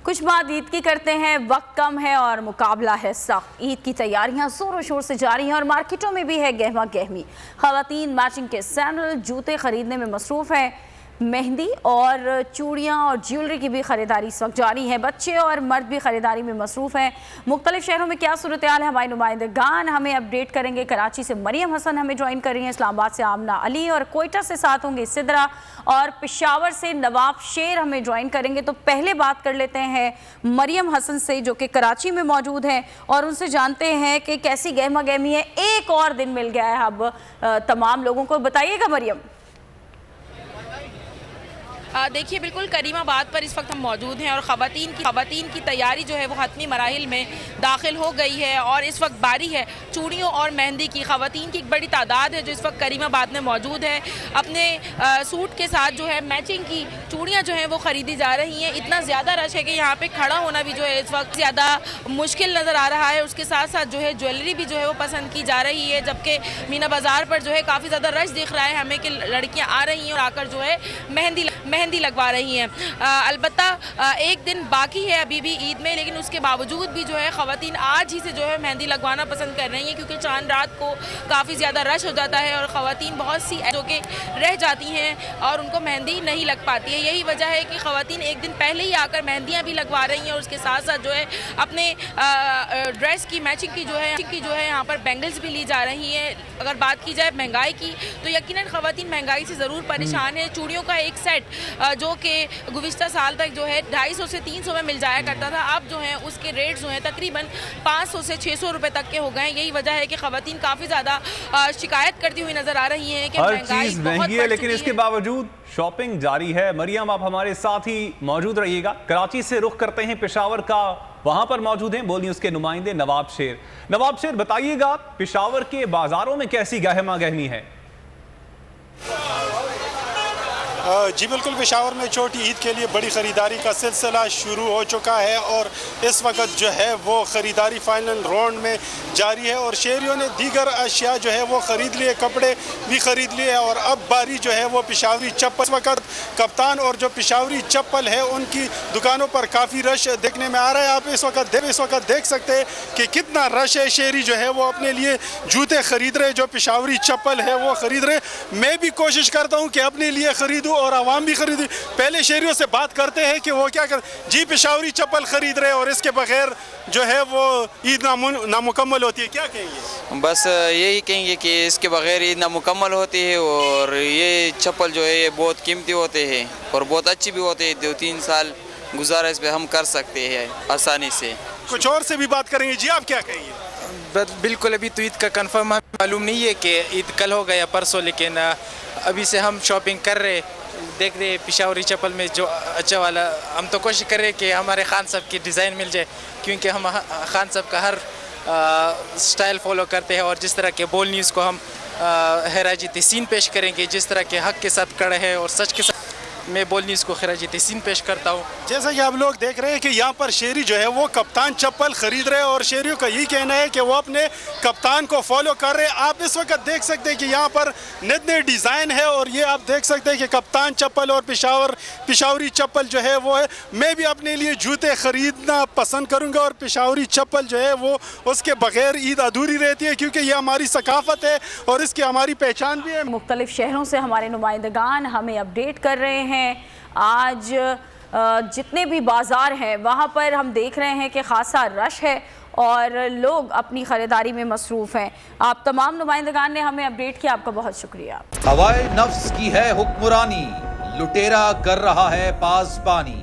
کچھ بات عید کی کرتے ہیں، وقت کم ہے اور مقابلہ ہے سخت۔ عید کی تیاریاں زور و شور سے جاری ہیں اور مارکیٹوں میں بھی ہے گہما گہمی۔ خواتین میچنگ کے سینڈل، جوتے خریدنے میں مصروف ہیں۔ مہندی اور چوڑیاں اور جیولری کی بھی خریداری اس وقت جاری ہے۔ بچے اور مرد بھی خریداری میں مصروف ہیں۔ مختلف شہروں میں کیا صورتحال ہے، ہمارے نمائندگان ہمیں اپڈیٹ کریں گے۔ کراچی سے مریم حسن ہمیں جوائن کر رہی ہیں، اسلام آباد سے آمنہ علی اور کوئٹہ سے ساتھ ہوں گے سدرا، اور پشاور سے نواب شیر ہمیں جوائن کریں گے۔ تو پہلے بات کر لیتے ہیں مریم حسن سے جو کہ کراچی میں موجود ہیں، اور ان سے جانتے ہیں کہ کیسی گہما گہمی ہے۔ ایک اور دن مل گیا ہے اب تمام لوگوں کو، بتائیے گا مریم۔ دیکھیے بالکل کریم آباد پر اس وقت ہم موجود ہیں اور خواتین کی تیاری جو ہے وہ حتمی مراحل میں داخل ہو گئی ہے، اور اس وقت باری ہے چوڑیوں اور مہندی کی۔ خواتین کی ایک بڑی تعداد ہے جو اس وقت کریم آباد میں موجود ہے، اپنے سوٹ کے ساتھ جو ہے میچنگ کی چوڑیاں جو ہیں وہ خریدی جا رہی ہیں۔ اتنا زیادہ رش ہے کہ یہاں پہ کھڑا ہونا بھی جو ہے اس وقت زیادہ مشکل نظر آ رہا ہے۔ اس کے ساتھ ساتھ جو ہے جویلری بھی جو ہے وہ پسند کی جا رہی ہے، جبکہ مینا بازار پر جو ہے کافی زیادہ رش دکھ رہا ہے ہمیں کہ لڑکیاں آ رہی ہیں اور آ کر جو ہے مہندی لگوا رہی ہیں۔ البتہ ایک دن باقی ہے ابھی بھی عید میں، لیکن اس کے باوجود بھی جو ہے خواتین آج ہی سے جو ہے مہندی لگوانا پسند کر رہی ہیں، کیونکہ چاند رات کو کافی زیادہ رش ہو جاتا ہے اور خواتین بہت سی جو کہ رہ جاتی ہیں اور ان کو مہندی نہیں لگ پاتی ہے۔ یہی وجہ ہے کہ خواتین ایک دن پہلے ہی آ کر مہندیاں بھی لگوا رہی ہیں، اور اس کے ساتھ ساتھ جو ہے اپنے ڈریس کی میچنگ کی جو ہے یہاں پر بینگلز بھی لی جا رہی ہیں۔ اگر بات کی جائے مہنگائی کی تو یقیناً خواتین مہنگائی سے ضرور پریشان ہے۔ چوڑیوں کا ایک سیٹ جو کہ گزشتہ سال تک جو ہے 250 سے 300 میں مل جایا کرتا تھا، اب جو ہیں اس کے ریٹ جو ہیں تقریباً 500 سے 600 روپے تک کے ہو گئے ہیں۔ یہی وجہ ہے کہ خواتین کافی زیادہ شکایت کرتی ہوئی نظر آ رہی ہیں کہ مہنگائی بہت ہے، لیکن اس کے باوجود شاپنگ جاری ہے۔ مریم آپ ہمارے ساتھ ہی موجود رہیے گا۔ کراچی سے رخ کرتے ہیں پشاور کا، وہاں پر موجود ہیں بول نیوز کے نمائندے نواب شیر۔ نواب شیر بتائیے گا پشاور کے بازاروں میں کیسی گہما گہمی ہے؟ جی بالکل، پشاور میں چھوٹی عید کے لیے بڑی خریداری کا سلسلہ شروع ہو چکا ہے، اور اس وقت جو ہے وہ خریداری فائنل راؤنڈ میں جاری ہے، اور شہریوں نے دیگر اشیاء جو ہے وہ خرید لیے، کپڑے بھی خرید لیے، اور اب باری جو ہے وہ پشاوری چپل۔ اس وقت کپتان اور جو پشاوری چپل ہے ان کی دکانوں پر کافی رش دیکھنے میں آ رہا ہے۔ آپ اس وقت دیکھ سکتے ہیں کہ کتنا رش ہے۔ شہری جو ہے وہ اپنے لیے جوتے خرید رہے، جو پشاوری چپل ہے وہ خرید رہے۔ میں بھی کوشش کرتا ہوں کہ اپنے لیے خریدوں اور عوام بھی خریدے۔ پہلے شہریوں سے بات کرتے ہیں کہ وہ کیا جی پشاوری چپل خرید رہے اور اس کے بغیر جو ہے وہ عید نامکمل ہوتی ہے، کیا کہیں گے؟ بس یہی کہیں گے کہ اس کے بغیر عید نامکمل ہوتی ہے، اور یہ چپل جو ہے یہ بہت قیمتی ہوتے ہیں اور بہت اچھی بھی ہوتے ہیں۔ 2-3 سال گزارا اس پہ ہم کر سکتے ہیں آسانی سے۔ کچھ اور سے بھی بات کریں گے، جی آپ کیا کہیں گے؟ بالکل ابھی تو عید کا کنفرم معلوم نہیں ہے کہ عید کل ہو گیا پرسوں، لیکن ابھی سے ہم شاپنگ کر رہے، دیکھ رہے پشاوری چپل میں جو اچھا والا۔ ہم تو کوشش کر رہے کہ ہمارے خان صاحب کی ڈیزائن مل جائے، کیونکہ ہم خان صاحب کا ہر سٹائل فالو کرتے ہیں، اور جس طرح کے بول نیوز کو ہم خراج تحسین پیش کریں گے، جس طرح کے حق کے ساتھ کڑے ہیں اور سچ کے ساتھ، میں بول نیوز کو خراج تحسین پیش کرتا ہوں۔ جیسا کہ آپ لوگ دیکھ رہے ہیں کہ یہاں پر شہری جو ہے وہ کپتان چپل خرید رہے ہیں، اور شہریوں کا یہی کہنا ہے کہ وہ اپنے کپتان کو فالو کر رہے ہیں۔ آپ اس وقت دیکھ سکتے ہیں کہ یہاں پر نئے ڈیزائن ہے، اور یہ آپ دیکھ سکتے ہیں کہ کپتان چپل اور پشاوری چپل جو ہے وہ ہے۔ میں بھی اپنے لیے جوتے خریدنا پسند کروں گا، اور پشاوری چپل جو ہے وہ اس کے بغیر عید ادھوری رہتی ہے، کیونکہ یہ ہماری ثقافت ہے اور اس کی ہماری پہچان بھی ہے۔ مختلف شہروں سے ہمارے نمائندگان ہمیں اپڈیٹ کر رہے ہیں۔ آج جتنے بھی بازار ہیں وہاں پر ہم دیکھ رہے ہیں کہ خاصا رش ہے اور لوگ اپنی خریداری میں مصروف ہیں۔ آپ تمام نمائندگان نے ہمیں اپڈیٹ کیا، آپ کا بہت شکریہ۔ ہوائے نفس کی ہے حکمرانی، لٹیرا کر رہا ہے پاسبانی۔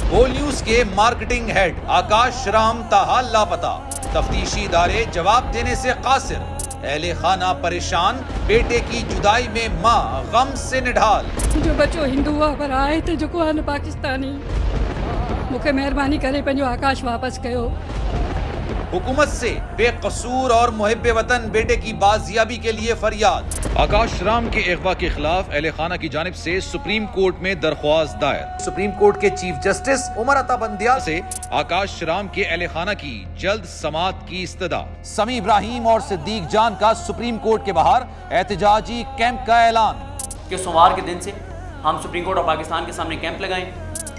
بول نیوز کے مارکیٹنگ ہیڈ آکاش رام تاحال لاپتہ، تفتیشی ادارے جواب دینے سے قاصر، اہل خانہ پریشان، بیٹے کی جدائی میں ماں غم سے نڈھال۔ جو بچو ہندو پر آئے تھے جو کو پاکستانی، مجھے مہربانی کرے پنجو آکاش واپس کیو۔ حکومت سے بے قصور اور محب وطن بیٹے کی بازیابی کے لیے فریاد۔ آکاش رام کے اغوا کے خلاف اہل خانہ کی جانب سے سپریم کورٹ میں درخواست دائر۔ سپریم کورٹ کے چیف جسٹس عمر عطا بندیال سے آکاش رام کے اہل خانہ کی جلد سماعت کی استدعا۔ سمیع ابراہیم اور صدیق جان کا سپریم کورٹ کے باہر احتجاجی کیمپ کا اعلان۔ کہ سوموار کے دن سے ہم سپریم کورٹ آف پاکستان کے سامنے کیمپ لگائیں